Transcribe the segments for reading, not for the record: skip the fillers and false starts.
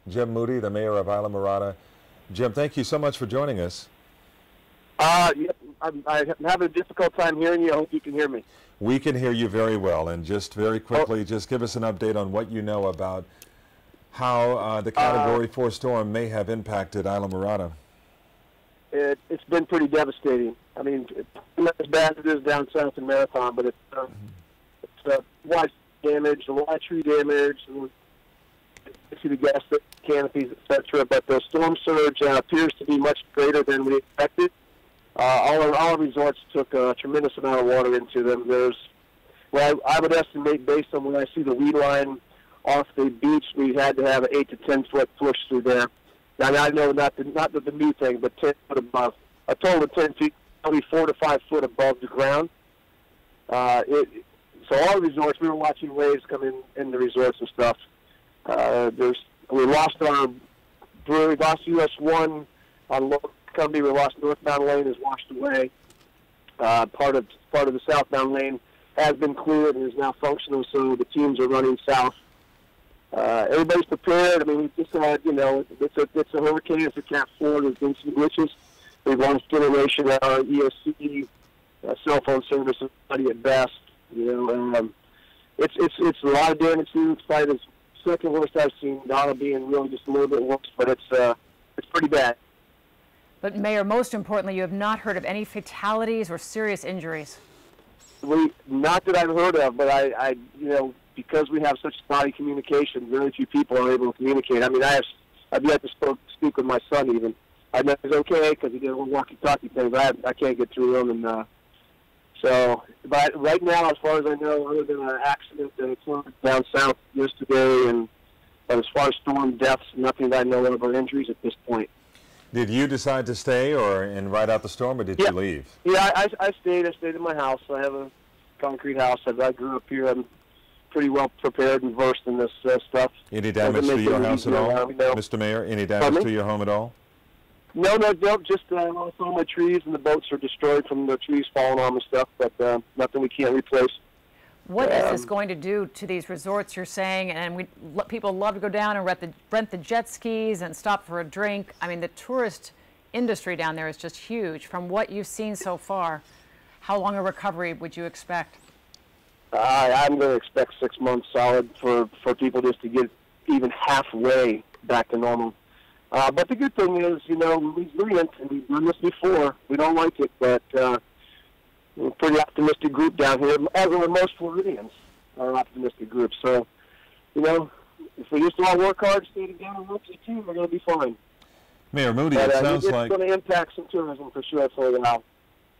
Jim Moody, the mayor of Islamorada. Jim, thank you so much for joining us. Yep, I'm having a difficult time hearing you. I hope you can hear me. We can hear you very well, and just very quickly, just give us an update on what you know about how the Category 4 storm may have impacted Islamorada. It's been pretty devastating. I mean, it's not as bad as it is down south in Marathon, but it's wide damage, a lot of tree damage, and see the gas canopies, etc. But the storm surge appears to be much greater than we expected. All our resorts took a tremendous amount of water into them. I would estimate, based on when I see the weed line off the beach, we had to have an 8 to 10 foot push through there. Now I know not the new thing, but 10 foot above. A total of 10 feet, probably 4 to 5 foot above the ground. So all the resorts, we were watching waves come in the resorts and stuff. We lost our brewery, we lost US 1 on Lower Cumbie. We lost northbound lane is washed away. Part of the southbound lane has been cleared and is now functional, so the teams are running south. Everybody's prepared. I mean, we just had, it's a hurricane. It's a Cat 4. There's been some glitches. We've lost generation of our ESC cell phone service at best. It's a lot of damage to the site. It's second worst I've seen. Donna being really just a little bit worse, but it's pretty bad. But Mayor, most importantly, you have not heard of any fatalities or serious injuries. Not that I've heard of, but I because we have such spotty communication, very few people are able to communicate. I mean, I've yet to speak with my son even. I know he's okay because he did a little walkie-talkie thing, but I can't get through him. And but right now, as far as I know, other than an accident that occurred down south yesterday, but as far as storm deaths, nothing that I know of or injuries at this point. Did you decide to stay and ride out the storm, or did you leave? Yeah, I stayed. I stayed in my house. I have a concrete house. I grew up here. I'm pretty well prepared and versed in this stuff. Any damage to your house at all, Mr. Mayor? Any damage to your home at all? No. Just all my trees and the boats are destroyed from the trees falling on and stuff, but nothing we can't replace. What is this going to do to these resorts, you're saying? And people love to go down and rent the jet skis and stop for a drink. I mean, the tourist industry down there is just huge. From what you've seen so far, how long a recovery would you expect? I'm going to expect 6 months solid for people just to get even halfway back to normal. But the good thing is, we're resilient, and we've done this before. We don't like it, but we're a pretty optimistic group down here, as are most Floridians are an optimistic group. So, if we just all work hard, stay together, and work as a team, we're going to be fine. Mayor Moody, it sounds like it's going to impact some tourism for sure for a while.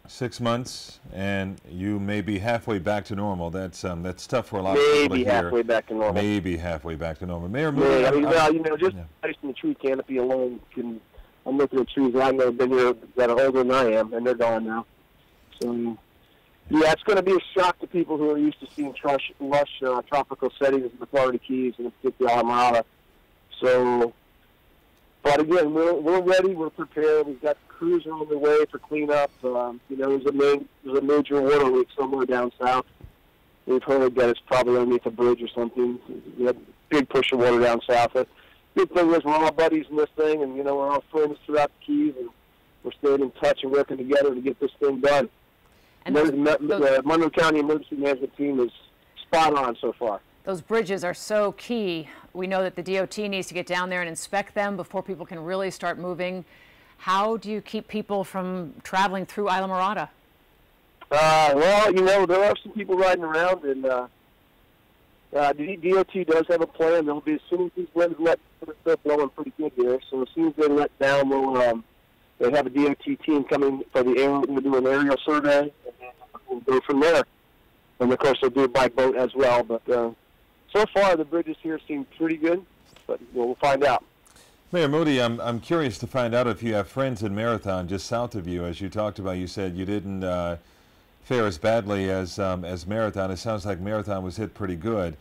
6 months, and you may be halfway back to normal. That's tough for a lot of people to hear. Maybe halfway back to normal. Maybe halfway back to normal. Mayor Moody, just placing the tree canopy alone I'm looking at trees that I know have been here that are older than I am, and they're gone now. So, yeah, it's going to be a shock to people who are used to seeing lush tropical settings in the Florida Keys and particularly Islamorada. So, but again, we're ready. We're prepared. We've got crews on the way for cleanup. There's a major water leak somewhere down south. We've heard that it's probably underneath a bridge or something. We had a big push of water down south. The good thing is we're all buddies in this thing, and we're all friends throughout the Keys, and we're staying in touch and working together to get this thing done. And the Monroe County Emergency Management Team is spot on so far. Those bridges are so key. We know that the DOT needs to get down there and inspect them before people can really start moving. How do you keep people from traveling through Islamorada? Well, there are some people riding around, and the DOT does have a plan. They'll be, as soon as these winds they're blowing pretty good here, so as soon as they let down, they have a DOT team coming for the area. We'll do an aerial survey, and then we'll go from there. And, of course, they'll do it by boat as well. But so far, the bridges here seem pretty good, but we'll find out. Mayor Moody, I'm curious to find out if you have friends in Marathon just south of you. As you talked about, you said you didn't fare as badly as Marathon. It sounds like Marathon was hit pretty good.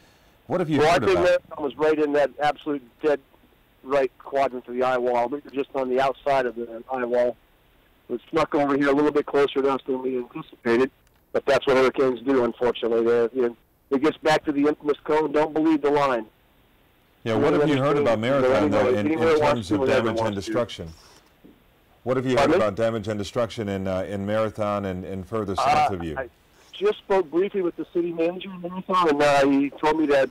What have you heard about? I think Marathon was right in that absolute dead right quadrant of the eye wall. We were just on the outside of the eye wall. It snuck over here a little bit closer to us than we anticipated, but that's what hurricanes do, unfortunately. It gets back to the infamous cone, don't believe the line. Yeah, what have you heard about Marathon, though, in terms of damage and to. destruction? What have you heard about damage and destruction in Marathon and further south of you? I just spoke briefly with the city manager of Marathon, and he told me that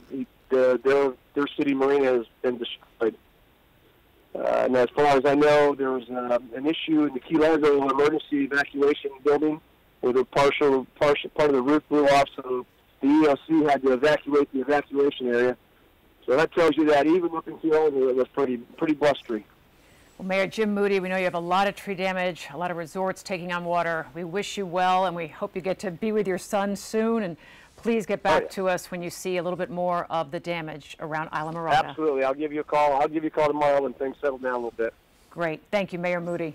their city marina has been destroyed. And as far as I know, there was an issue in the Key Largo emergency evacuation building where the part of the roof blew off, so the ELC had to evacuate the evacuation area. So that tells you that even up in Key Largo, it was pretty blustery. Well, Mayor Jim Moody, we know you have a lot of tree damage, a lot of resorts taking on water. We wish you well, and we hope you get to be with your son soon. And please get back to us when you see a little bit more of the damage around Islamorada. Absolutely. I'll give you a call. I'll give you a call tomorrow when things settle down a little bit. Great. Thank you, Mayor Moody.